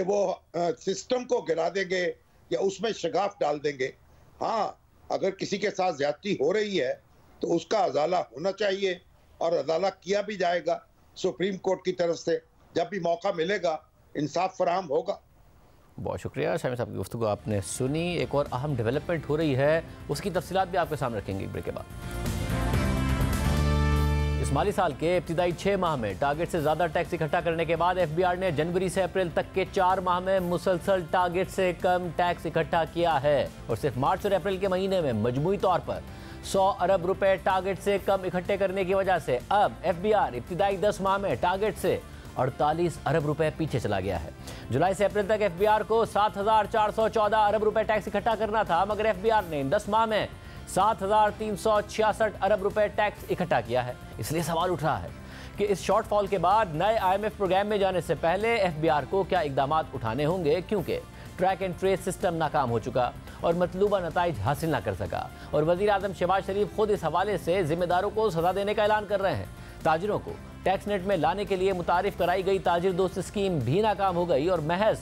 वो सिस्टम को गिरा देंगे या उसमें शगाफ डाल देंगे। हाँ, अगर किसी के साथ ज़्यादती हो रही है तो उसका अजाला होना चाहिए और अजाला किया भी जाएगा सुप्रीम कोर्ट की तरफ से। जब भी मौका मिलेगा इंसाफ फराहम होगा। बहुत शुक्रिया शामी साहब की गुफ्तगू आपने सुनी। एक और अहम डेवलपमेंट हो रही है, उसकी तफसीलात भी आपके सामने रखेंगे ब्रेक के बाद। इस माली साल के इब्तिदाई 6 माह में टारगेट से ज्यादा टैक्स इकट्ठा करने के बाद एफबीआर ने जनवरी से अप्रैल तक के 4 माह में मुसलसल टारगेट से कम टैक्स इकट्ठा किया है और सिर्फ मार्च और अप्रैल के महीने में मजमूई तौर पर 100 अरब रुपए टारगेट से कम इकट्ठे करने की वजह से अब एफबीआर इब्तिदाई 10 माह में टारगेट से 48 अरब रुपए पीछे चला गया है। जुलाई से अप्रैल तक एफबीआर को 7,414 अरब रुपए टैक्स इकट्ठा करना था, मगर एफबीआर ने 10 माह में 7,366 अरब रुपए टैक्स इकट्ठा किया है। इसलिए सवाल उठ रहा है कि इस शॉर्टफॉल के बाद नए आईएमएफ प्रोग्राम में जाने से पहले एफबीआर को क्या इकदाम उठाने होंगे, क्योंकि ट्रैक एंड ट्रेस सिस्टम नाकाम हो चुका और मतलूबा नताइज हासिल ना कर सका और वजीर आजम शहबाज शरीफ खुद इस हवाले से जिम्मेदारों को सजा देने का ऐलान कर रहे हैं। ताजिरों को टैक्स नेट में लाने के लिए मुतारिफ कराई गई ताजिर दोस्त स्कीम भी नाकाम हो गई और महज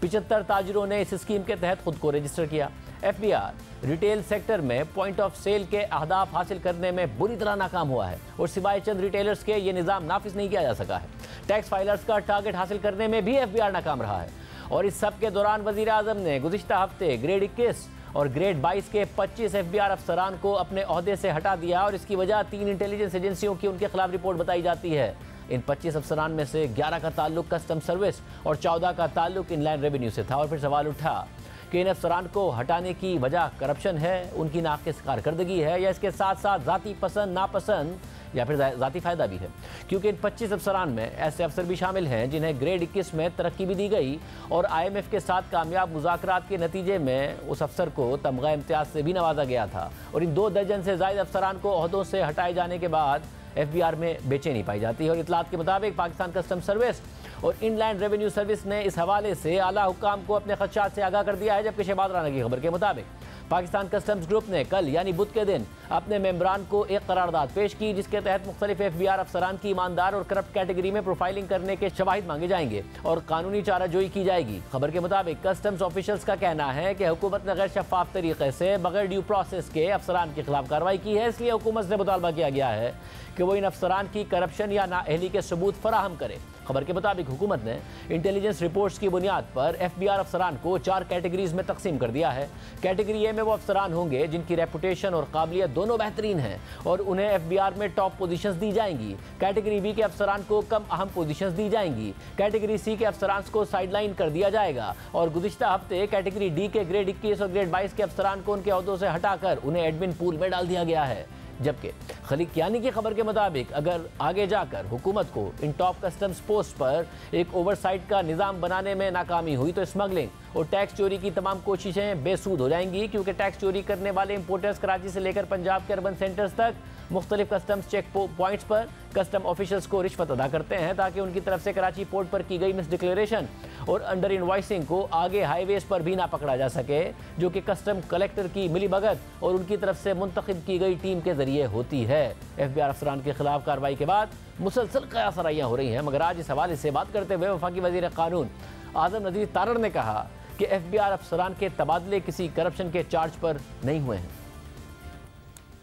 75 ताजिरों ने इस स्कीम के तहत खुद को रजिस्टर किया। एफबीआर रिटेल सेक्टर में पॉइंट ऑफ सेल के अहदाफ हासिल करने में बुरी तरह नाकाम हुआ है और सिवाय चंद रिटेलर्स के ये निज़ाम नाफिज नहीं किया जा सका है। टैक्स फाइलर्स का टारगेट हासिल करने में भी एफबीआर नाकाम रहा है और इस सब के दौरान वजीर आजम ने गुज़िश्ता हफ्ते ग्रेड 21 और ग्रेड 22 के 25 एफबीआर अफसरान को अपने ओहदे से हटा दिया और इसकी वजह 3 इंटेलिजेंस एजेंसियों की उनके खिलाफ रिपोर्ट बताई जाती है। इन 25 अफसरान में से 11 का ताल्लुक कस्टम सर्विस और 14 का ताल्लुक इनलैंड रेवेन्यू से था और फिर सवाल उठा कि इन अफसरान को हटाने की वजह करप्शन है, उनकी नाक़िस कारकर्दगी है या इसके साथ साथ ज़ाती पसंद नापसंद या फिर ज़ाती फ़ायदा भी है, क्योंकि इन 25 अफसरान में ऐसे अफसर भी शामिल हैं जिन्हें ग्रेड 21 में तरक्की भी दी गई और IMF के साथ कामयाब मुज़ाकरात के नतीजे में उस अफसर को तमगा इम्तियाज़ से भी नवाजा गया था और इन 2 दर्जन से ज़ायद अफसरान को ओहदों से हटाए जाने के बाद एफबीआर में बेचैनी पाई जाती है और इतलात के मुताबिक पाकिस्तान कस्टम सर्विस और इनलैंड रेवेन्यू सर्विस ने इस हवाले से आला हुक्काम को अपने खदशात से आगाह कर दिया है। जबकि शहबाज राना की खबर के मुताबिक पाकिस्तान कस्टम्स ग्रुप ने कल यानी बुध के दिन अपने मेंबरान को एक करारदाद पेश की जिसके तहत मुख्तलिफ एफबीआर अफसरान की ईमानदार और करप्ट कैटेगरी में प्रोफाइलिंग करने के शवाहिद मांगे जाएंगे और कानूनी चाराजोई की जाएगी। खबर के मुताबिक कस्टम्स ऑफिशियल्स का कहना है कि हुकूमत ने गैर शफाफ तरीके से बगैर ड्यू प्रोसेस के अफसरान के खिलाफ कार्रवाई की है, इसलिए हुकूमत से मुतालबा किया गया है कि वो इन अफसरान की करप्शन या नाअहली के सबूत फराहम करे। खबर के मुताबिक हुकूमत ने इंटेलिजेंस रिपोर्ट्स की बुनियाद पर एफबीआर अफसरान को 4 कैटेगरीज में तकसीम कर दिया है। कैटेगरी ए में वो अफसरान होंगे जिनकी रेपुटेशन और काबिलियत दोनों बेहतरीन हैं और उन्हें एफबीआर में टॉप पोजीशंस दी जाएंगी। कैटेगरी बी के अफसरान को कम अहम पोजीशंस दी जाएंगी। कैटेगरी सी के अफसरान को साइडलाइन कर दिया जाएगा और गुज़िश्ता हफ्ते कैटेगरी डी के ग्रेड 21 और ग्रेड 22 के अफसरान को उनके ओहदों से हटाकर उन्हें एडमिन पूल में डाल दिया गया है। जबकि खलीक कियानी की खबर के मुताबिक अगर आगे जाकर हुकूमत को इन टॉप कस्टम्स पोस्ट पर एक ओवरसाइट का निज़ाम बनाने में नाकामी हुई तो स्मगलिंग और टैक्स चोरी की तमाम कोशिशें बेसूद हो जाएंगी, क्योंकि टैक्स चोरी करने वाले इंपोर्टर्स कराची से लेकर पंजाब के अर्बन सेंटर्स तक मुख्तलिफ कस्टम्स चेक पॉइंट्स पर कस्टम ऑफिशल्स को रिश्वत अदा करते हैं ताकि उनकी तरफ से कराची पोर्ट पर की गई मिस डिक्लेरेशन और अंडर इनवॉइसिंग को आगे हाईवेज पर भी ना पकड़ा जा सके, जो कि कस्टम कलेक्टर की मिलीभगत और उनकी तरफ से मुंतखब की गई टीम के जरिए होती है। एफबीआर अफसरान के खिलाफ कार्रवाई के बाद मुसलसल कयासराइयाँ हो रही हैं, मगर आज इस हवाले से बात करते हुए वफाकी वज़ीर कानून आज़म नज़ीर तारड़ ने कहा कि एफबीआर अफसरान के तबादले किसी करप्शन के चार्ज पर नहीं हुए हैं।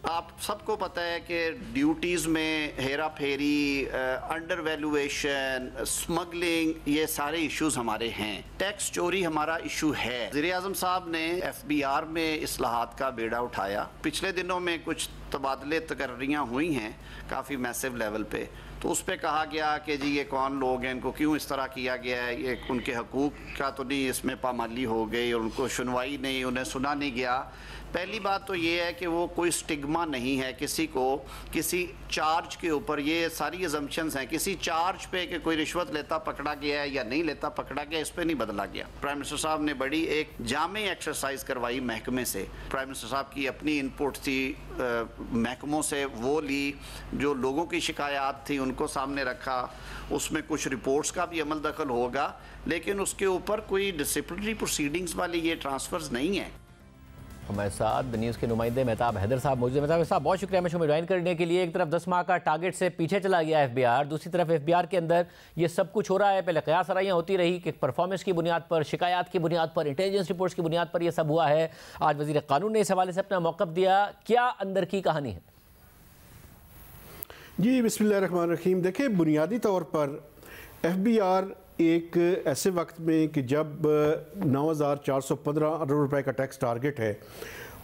आप सबको पता है कि ड्यूटीज़ में हेरा फेरी, अंडर वैल्यूएशन, स्मगलिंग, ये सारे इश्यूज हमारे हैं। टैक्स चोरी हमारा इशू है। वज़ीर आज़म साहब ने एफबीआर में इस्लाहात का बेड़ा उठाया। पिछले दिनों में कुछ तबादले तकर्रियाँ हुई हैं काफ़ी मैसिव लेवल पे, तो उस पर कहा गया कि जी ये कौन लोग हैं, इनको क्यों इस तरह किया गया है, ये उनके हकूक़ का तो नहीं इसमें पामाली हो गई और उनको सुनवाई नहीं, उन्हें सुना नहीं गया। पहली बात तो ये है कि वो कोई स्टिग्मा नहीं है किसी को किसी चार्ज के ऊपर, ये सारी अजम्पशंस हैं किसी चार्ज पे कि कोई रिश्वत लेता पकड़ा गया है या नहीं लेता पकड़ा गया, इस पे नहीं बदला गया। प्राइम मिनिस्टर साहब ने बड़ी एक जामे एक्सरसाइज करवाई महकमे से। प्राइम मिनिस्टर साहब की अपनी इनपुट थी, महकमों से वो ली, जो लोगों की शिकायत थी उनको सामने रखा, उसमें कुछ रिपोर्ट्स का भी अमल दखल होगा, लेकिन उसके ऊपर कोई डिसिप्लिनरी प्रोसीडिंग्स वाली ये ट्रांसफर्स नहीं है। हमारे साथ न्यूज़ के नुमाइंदे मेहताब हैदर साहब मौजूद हैं। मेहताब साहब बहुत शुक्रिया हमें शो में ज्वाइन करने के लिए। एक तरफ 10 माह का टारगेट से पीछे चला गया एफबीआर, दूसरी तरफ एफबीआर के अंदर ये सब कुछ हो रहा है। पहले कयास आराइयाँ होती रही कि परफॉर्मेंस की बुनियाद पर, शिकायत की बुनियाद पर, इंटेलिजेंस रिपोर्ट्स की बुनियाद पर ये सब हुआ है। आज वज़ीर कानून ने इस हवाले से अपना मौक़िफ़ दिया, क्या अंदर की कहानी है? जी बिस्मिल्लाहिर्रहमानिर्रहीम। देखिए, बुनियादी तौर पर एफबीआर एक ऐसे वक्त में कि जब 9,415 अरब रुपए का टैक्स टारगेट है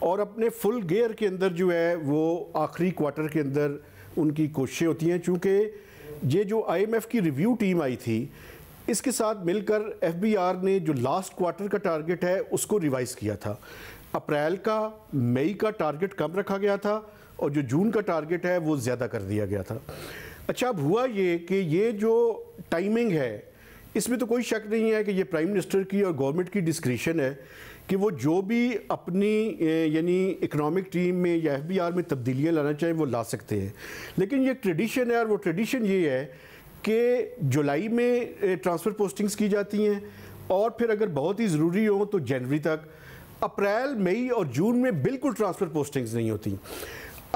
और अपने फुल गियर के अंदर जो है वो आखिरी क्वार्टर के अंदर उनकी कोशिशें होती हैं, चूँकि ये जो IMF की रिव्यू टीम आई थी इसके साथ मिलकर FBR ने जो लास्ट क्वार्टर का टारगेट है उसको रिवाइज़ किया था। अप्रैल का, मई का टारगेट कम रखा गया था और जो जून का टारगेट है वो ज़्यादा कर दिया गया था। अच्छा, अब हुआ ये कि ये जो टाइमिंग है इसमें तो कोई शक नहीं है कि ये प्राइम मिनिस्टर की और गवर्नमेंट की डिस्क्रिशन है कि वो जो भी अपनी यानी इकोनॉमिक टीम में या FBR में तब्दीलियाँ लाना चाहें वो ला सकते हैं। लेकिन ये ट्रेडिशन है और वो ट्रेडिशन ये है कि जुलाई में ट्रांसफ़र पोस्टिंग्स की जाती हैं और फिर अगर बहुत ही ज़रूरी हो तो जनवरी तक, अप्रैल, मई और जून में बिल्कुल ट्रांसफ़र पोस्टिंग्स नहीं होती।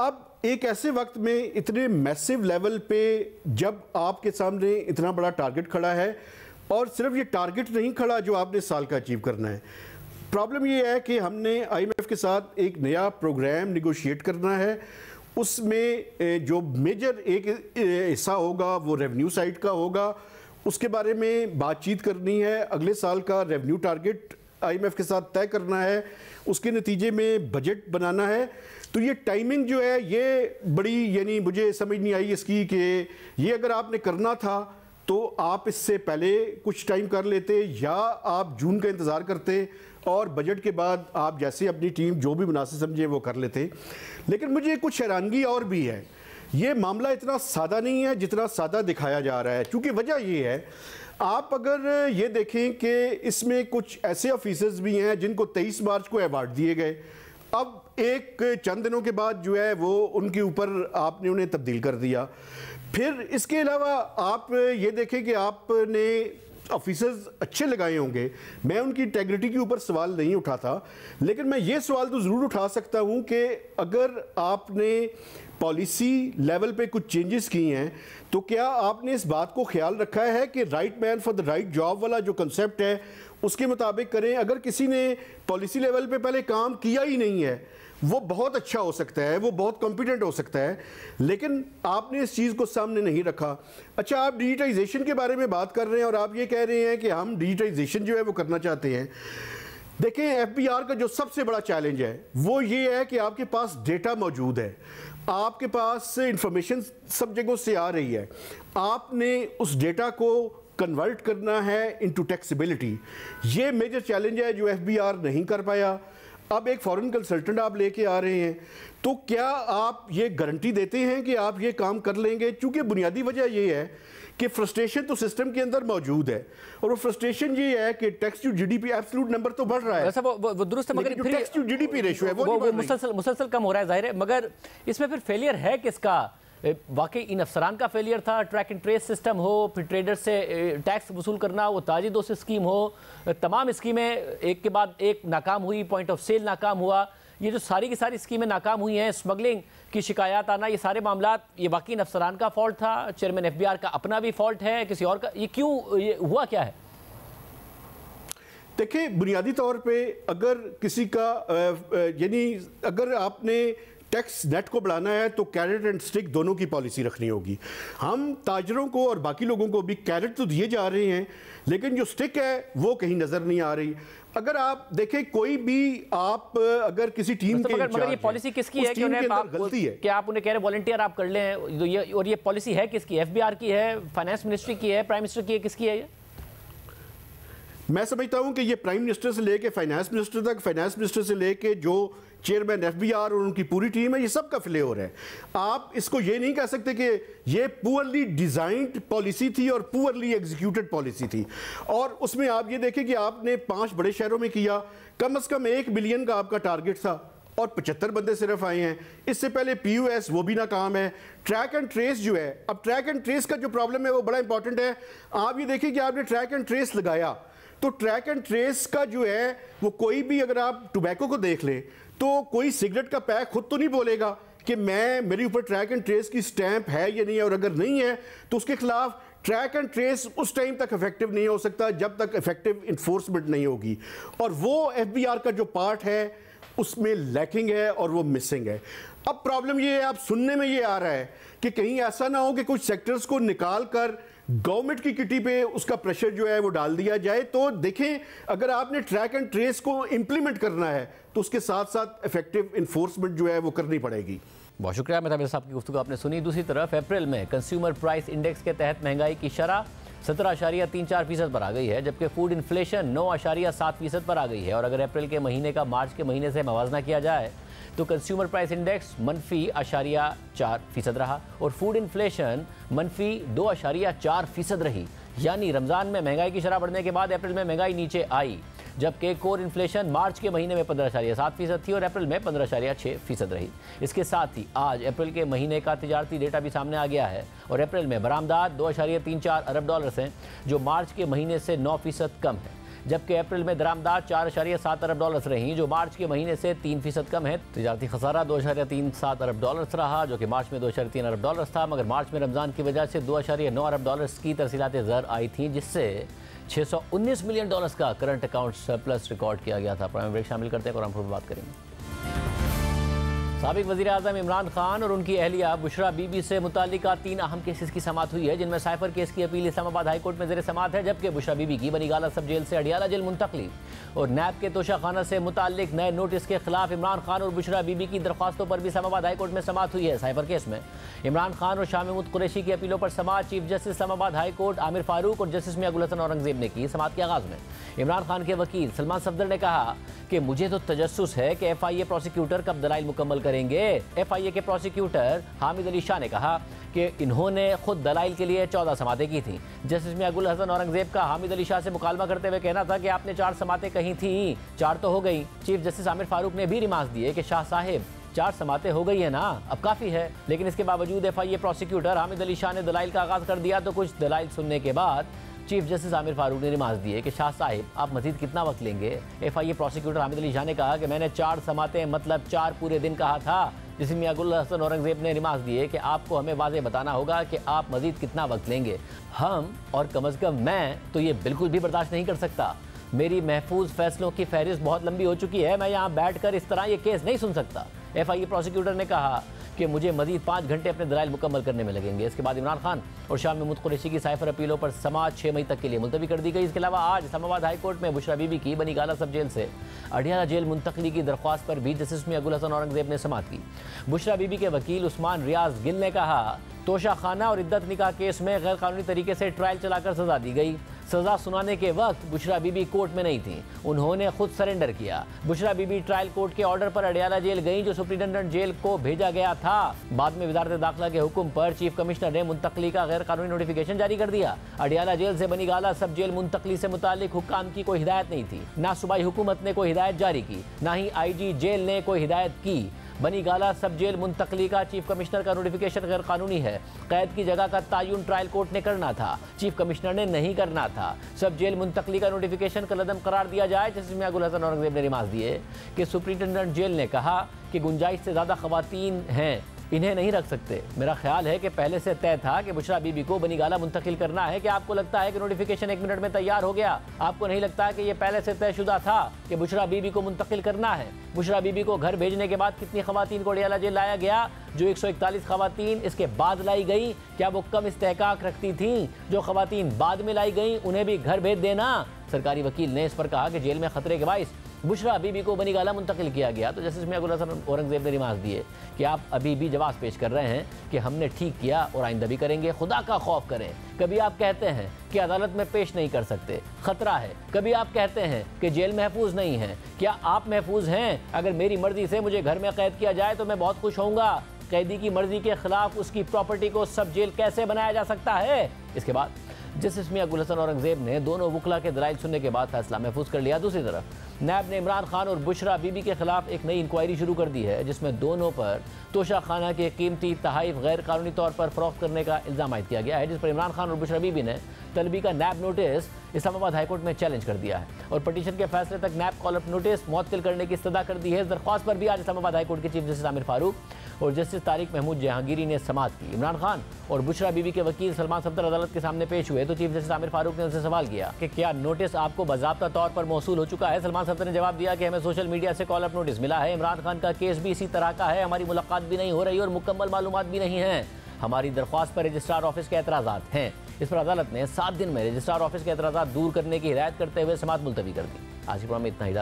अब एक ऐसे वक्त में इतने मैसिव लेवल पे जब आपके सामने इतना बड़ा टारगेट खड़ा है और सिर्फ ये टारगेट नहीं खड़ा जो आपने साल का अचीव करना है, प्रॉब्लम ये है कि हमने IMF के साथ एक नया प्रोग्राम निगोशिएट करना है। उसमें जो मेजर एक हिस्सा होगा वो रेवेन्यू साइड का होगा, उसके बारे में बातचीत करनी है, अगले साल का रेवेन्यू टारगेट IMF के साथ तय करना है, उसके नतीजे में बजट बनाना है। तो ये टाइमिंग जो है ये बड़ी यानी मुझे समझ नहीं आई इसकी कि ये अगर आपने करना था तो आप इससे पहले कुछ टाइम कर लेते या आप जून का इंतज़ार करते और बजट के बाद आप जैसे अपनी टीम जो भी मुनासिब समझे वो कर लेते। लेकिन मुझे कुछ हैरानगी और भी है, ये मामला इतना सादा नहीं है जितना सादा दिखाया जा रहा है। क्योंकि वजह ये है, आप अगर ये देखें कि इसमें कुछ ऐसे ऑफिसर्स भी हैं जिनको 23 मार्च को अवार्ड दिए गए, अब एक चंद दिनों के बाद जो है वो उनके ऊपर आपने उन्हें तब्दील कर दिया। फिर इसके अलावा आप ये देखें कि आपने ऑफिसर्स अच्छे लगाए होंगे, मैं उनकी इंटेग्रिटी के ऊपर सवाल नहीं उठाता, लेकिन मैं ये सवाल तो ज़रूर उठा सकता हूँ कि अगर आपने पॉलिसी लेवल पे कुछ चेंजेस किए हैं तो क्या आपने इस बात को ख्याल रखा है कि right man for the right job वाला जो कंसेप्ट है उसके मुताबिक करें। अगर किसी ने पॉलिसी लेवल पे पहले काम किया ही नहीं है वो बहुत अच्छा हो सकता है, वो बहुत कॉम्पिटेंट हो सकता है, लेकिन आपने इस चीज़ को सामने नहीं रखा। अच्छा, आप डिजिटाइजेशन के बारे में बात कर रहे हैं और आप ये कह रहे हैं कि हम डिजिटाइजेशन जो है वो करना चाहते हैं। देखें, FBR का जो सबसे बड़ा चैलेंज है वो ये है कि आपके पास डेटा मौजूद है, आपके पास इंफॉर्मेशन सब जगहों से आ रही है, आपने उस डेटा को कन्वर्ट करना है इनटू टैक्सेबिलिटी। ये मेजर चैलेंज है जो FBR नहीं कर पाया। अब एक फॉरेन कंसल्टेंट आप लेके आ रहे हैं, तो क्या आप ये गारंटी देते हैं कि आप ये काम कर लेंगे? क्योंकि बुनियादी वजह ये है कि फ्रस्ट्रेशन तो सिस्टम के अंदर मौजूद है और वो फ्रस्ट्रेशन ये है कि tax to GDP absolute number तो बढ़ रहा है, वो दुरुस्त है, मगर जो टैक्स टू जीडीपी रेशियो है वो मुसलसल कम हो रहा है, जाहिर है। मगर इसमें फिर फेलियर है किसका? वाकई इन अफसरान का फेलियर था, ट्रैक एंड ट्रेस सिस्टम हो, फिर ट्रेडर से टैक्स वसूल करना, वो ताजी दोस्त स्कीम हो, तमाम स्कीमें एक के बाद एक नाकाम हुई, पॉइंट ऑफ सेल नाकाम हुआ, ये जो सारी की सारी स्कीमें नाकाम हुई हैं, स्मगलिंग की शिकायत आना, ये सारे मामला ये वाकई इन अफसरान का फॉल्ट था, चेयरमैन FBR का अपना भी फॉल्ट है, किसी और का? ये क्यों ये हुआ क्या है? देखिए, बुनियादी तौर पे अगर किसी का यानी अगर आपने टैक्स नेट को बढ़ाना है तो कैरेट एंड स्टिक दोनों की पॉलिसी रखनी होगी। हम ताजरों को और बाकी लोगों को भी कैरेट तो दिए जा रहे हैं, लेकिन जो स्टिक है वो कहीं नजर नहीं आ रही। अगर आप देखें कोई भी आप अगर किसी टीम के मगर ये पॉलिसी किसकी है कि उन्हें गलती है कि आप उन्हें कह रहे वॉलंटियर आप कर लें, और ये पॉलिसी है किसकी? FBR की है, फाइनेंस मिनिस्ट्री की है, प्राइम मिनिस्टर की है, किसकी है ये? मैं समझता हूं कि ये प्राइम मिनिस्टर से लेके फाइनेंस मिनिस्टर तक, फाइनेंस मिनिस्टर से लेके जो चेयरमैन FBR और उनकी पूरी टीम है, ये सब का फ्लेवर है। आप इसको ये नहीं कह सकते कि ये पुअरली डिजाइन्ड पॉलिसी थी और पुअरली एग्जीक्यूटेड पॉलिसी थी। और उसमें आप ये देखें कि आपने 5 बड़े शहरों में किया, कम से कम 1 बिलियन का आपका टारगेट था और 75 बंदे सिर्फ आए हैं। इससे पहले POS वो भी नाकाम है। ट्रैक एंड ट्रेस जो है, अब ट्रैक एंड ट्रेस का जो प्रॉब्लम है वो बड़ा इंपॉर्टेंट है। आप ये देखिए कि आपने ट्रैक एंड ट्रेस लगाया तो ट्रैक एंड ट्रेस का जो है वो कोई भी, अगर आप टोबैको को देख लें तो कोई सिगरेट का पैक खुद तो नहीं बोलेगा कि मेरे ऊपर ट्रैक एंड ट्रेस की स्टैंप है या नहीं है, और अगर नहीं है तो उसके खिलाफ ट्रैक एंड ट्रेस उस टाइम तक इफेक्टिव नहीं हो सकता जब तक इफेक्टिव इन्फोर्समेंट नहीं होगी। और वो FBR का जो पार्ट है उसमें लैकिंग है और वो मिसिंग है। अब प्रॉब्लम ये है, आप सुनने में ये आ रहा है कि कहीं ऐसा ना हो कि कुछ सेक्टर्स को निकाल कर गवर्नमेंट की किटी पे उसका प्रेशर जो है वो डाल दिया जाए। तो देखें, अगर आपने ट्रैक एंड ट्रेस को इंप्लीमेंट करना है तो उसके साथ साथ इफेक्टिव इन्फोर्समेंट जो है वो करनी पड़ेगी। बहुत शुक्रिया मेहता साहब की गुफ्तगू आपने सुनी। दूसरी तरफ अप्रैल में कंज्यूमर प्राइस इंडेक्स के तहत महंगाई की शरह 17.34% पर आ गई है, जबकि फूड इन्फ्लेशन 9.7% पर आ गई है। और अगर अप्रैल के महीने का मार्च के महीने से मवाजना किया जाए तो कंज्यूमर प्राइस इंडेक्स -4% रहा और फूड इन्फ्लेशन -2.4% रही। यानी रमज़ान में महंगाई की शरह बढ़ने के बाद अप्रैल में महंगाई नीचे आई, जबकि कोर इन्फ्लेशन मार्च के महीने में 15.7% थी और अप्रैल में 15.6% रही। इसके साथ ही आज अप्रैल के महीने का तिजारती डेटा भी सामने आ गया है और अप्रैल में बरामदात $2.34 अरब हैं, जो मार्च के महीने से 9% कम है, जबकि अप्रैल में दरामदात $4.7 अरब रही, जो मार्च के महीने से 3% कम है। तिजारती खसारा $2.37 अरब रहा, जो कि मार्च में $2.3 अरब था, मगर मार्च में रमज़ान की वजह से $2.9 अरब की तरसीलात ज़र आई थी, जिससे $619 मिलियन का करंट अकाउंट सरप्लस रिकॉर्ड किया गया था। प्राइम ब्रेक शामिल करते हैं और हम बात करेंगे। साबिक वज़ीर आज़म इमरान खान और उनकी अहलिया बुशरा बीबी से मुताल्लिका 3 अहम केसेस की समाअत हुई है, जिनमें साइफर केस की अपील इस्लामाबाद हाई कोर्ट में ज़ेर समाअत है, जबकि बुशरा बीबी की बनीगाला सब जेल से अडियाला जेल मुंतकली और नैब के तोशाखाना से मुताल्लिक नए नोटिस के खिलाफ इमरान खान और बुशरा बीबी की दरख्वास्तों पर भी इस्लामाबाद हाई कोर्ट में समाअत हुई है। साइफर केस में इमरान खान और शाह महमूद कुरैशी की अपीलों पर समाअत chief justice Islamabad high court Aamir Farooq और जस्टिस मियां गुल हसन औरंगजेब ने की। समाअत के आगाज़ में इमरान खान के वकील सलमान सफदर ने कहा कि मुझे तो तजस्सुस है कि FIA प्रोसिक्यूटर कब दलाइल मुकम्मल करेंगे। FIA के प्रोसिक्यूटर हामिद अली शाह ने कहा कि इन्होंने खुद दलाइल के लिए 14 समातें की थी। जस्टिस मियां गुल हसन औरंगजेब का हामिद अली शाह से मुकालमा करते हुए कहना था कि आपने 4 समातें कही थी, 4 तो हो गई। चीफ जस्टिस आमिर फारूक ने भी रिमार्क दिए कि शाह साहिब 4 समातें हो गई है ना, अब काफ़ी है। लेकिन इसके बावजूद FIA प्रोसिक्यूटर हामिद अली शाह ने दलाइल का आगाज़ कर दिया, तो कुछ दलाइल सुनने के बाद चीफ जस्टिस आमिर फारूक ने रिमार्क दिए कि शाह साहिब आप मजीद कितना वक्त लेंगे। FIA प्रोसिक्यूटर हामिद अली शाह ने कहा कि मैंने 4 समातें मतलब 4 पूरे दिन कहा था, जिसमें मियां गुल हसन औरंगजेब ने रिमार्क दिए कि आपको हमें वाज़े बताना होगा कि आप मजीद कितना वक्त लेंगे। हम और कम अज़ कम मैं तो ये बिल्कुल भी बर्दाश्त नहीं कर सकता। मेरी महफूज फैसलों की फहरिस्त बहुत लंबी हो चुकी है, मैं यहाँ बैठ कर इस तरह ये केस नहीं सुन सकता। FIA प्रोसिक्यूटर ने कहा कि मुझे मजीद 5 घंटे अपने दलाइल मुकम्मल करने में लगेंगे। इसके बाद इमरान खान और शाह महमूद कुरैशी की साइफर अपीलों पर समाअत 6 मई तक के लिए मुलतवी कर दी गई। इसके अलावा आज इस्लामाबाद हाई कोर्ट में बुशरा बीबी की बनीगाला सब जेल से अडियाला जेल मुंतकली की दरख्वास्त पर भी जस्टिस मियां गुल हसन औरंगजेब ने समाअत की। बुशरा बीबी के वकील उस्मान रियाज गिल ने कहा तोशाखाना और इद्दत निकाह केस में गैर कानूनी तरीके से ट्रायल चलाकर सजा दी गई। सजा सुनाने के वक्त बुशरा बीबी कोर्ट में नहीं थी, उन्होंने खुद सरेंडर किया। बुशरा बीबी ट्रायल कोर्ट के ऑर्डर पर अडियाला जेल गई, जो सुप्रिंटेंडेंट जेल को भेजा गया था। बाद में वजारत दाखिला के हुक्म पर चीफ कमिश्नर ने मुंतकली का गैर कानूनी नोटिफिकेशन जारी कर दिया। अडियाला जेल से बनीगाला सब जेल मुंतकली से मुतालिक हुक्काम की कोई हिदायत नहीं थी, ना सूबाई हुकूमत ने कोई हिदायत जारी की, ना ही IG जेल ने कोई हिदायत की। बनीगाला सब जेल मुंतकली का चीफ कमिश्नर का नोटिफिकेशन गैर कानूनी है। कैद की जगह का तयन ट्रायल कोर्ट ने करना था, चीफ कमिश्नर ने नहीं करना था। सब जेल मुंतकली का नोटिफिकेशन कलअदम करार दिया जाए। जस्टिस मियां गुल हसन औरंगजेब ने रिमार्क दिए कि सुप्रिंटेंडेंट जेल ने कहा कि गुंजाइश से ज़्यादा खवातीन हैं, इन्हें नहीं रख सकते। मेरा ख्याल है कि पहले से तय था कि बुशरा बीबी को बनीगाला मुंतकिल करना है। कि आपको लगता है कि नोटिफिकेशन 1 मिनट में तैयार हो गया? आपको नहीं लगता है कि यह पहले से तयशुदा था कि बुशरा बीबी को मुंतकिल करना है? बुशरा बीबी को घर भेजने के बाद कितनी खवातीन को अडियाला जेल लाया गया? जो 141 खवातीन इसके बाद लाई गई, क्या वो कम इस्तेहकाक रखती थी? जो खवातीन बाद में लाई गई उन्हें भी घर भेज देना। सरकारी वकील ने इस पर कहा कि जेल में खतरे के बाइस बुशरा बीबी को बनीगाला मुंतकिल किया गया। तो जस्टिस मियां गुल हसन औरंगजेब ने रिमार्क दिए कि आप अभी भी जवाब पेश कर रहे हैं कि हमने ठीक किया और आइंदा भी करेंगे। खुदा का खौफ करें। कभी आप कहते हैं कि अदालत में पेश नहीं कर सकते, खतरा है। कभी आप कहते हैं कि जेल महफूज नहीं है। क्या आप महफूज हैं? अगर मेरी मर्जी से मुझे घर में कैद किया जाए तो मैं बहुत खुश होऊंगा। कैदी की मर्जी के खिलाफ उसकी प्रॉपर्टी को सब जेल कैसे बनाया जा सकता है? इसके बाद जस्टिस मियां गुल हसन औरंगजेब ने दोनों वकला के दलाइल सुनने के बाद फैसला महफूज कर लिया। दूसरी तरफ नैब ने इमरान खान और बुशरा बीबी के खिलाफ एक नई इंक्वायरी शुरू कर दी है, जिसमें दोनों पर तोशाखाना के कीमती तहाइफ गैर कानूनी तौर पर फरोख्त करने का इल्ज़ाम आयद किया गया है, जिस पर इमरान खान और बुशरा बीबी ने तलबी का नैब नोटिस इस्लामाबाद हाईकोर्ट में चैलेंज कर दिया है और पटिशन के फैसले तक नैब कॉल-अप नोटिस मुअत्तल करने की इस्तदा कर दी है। इस दरख्वास्त पर भी आज इस्लामाबाद हाईकोर्ट के चीफ जस्टिस आमिर फारूक और जस्टिस तारिक महमूद जहांगीरी ने समाअत की। इमरान खान और बुशरा बीबी के वकील सलमान सफदर अदालत के सामने पेश हुए तो चीफ जस्टिस आमिर फारूक ने उनसे सवाल किया कि क्या नोटिस आपको बाज़ाब्ता तौर पर मौसूल हो चुका है? सलमान सफदर ने जवाब दिया कि हमें सोशल मीडिया से कॉल-अप नोटिस मिला है। इमरान खान का केस भी इसी तरह का है, हमारी मुलाकात भी नहीं हो रही और मुकम्मल मालूमात भी नहीं है। हमारी दरख्वास्त पर रजिस्ट्रार ऑफिस के एतराज़ात हैं। इस पर अदालत ने 7 दिन में रजिस्ट्रार ऑफिस के एतराज़ात दूर करने की हिदायत करते हुए समाअत मुलतवी कर दी। आज के प्रोग्राम में इतना ही।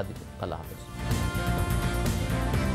अल्लाह हाफ़िज़।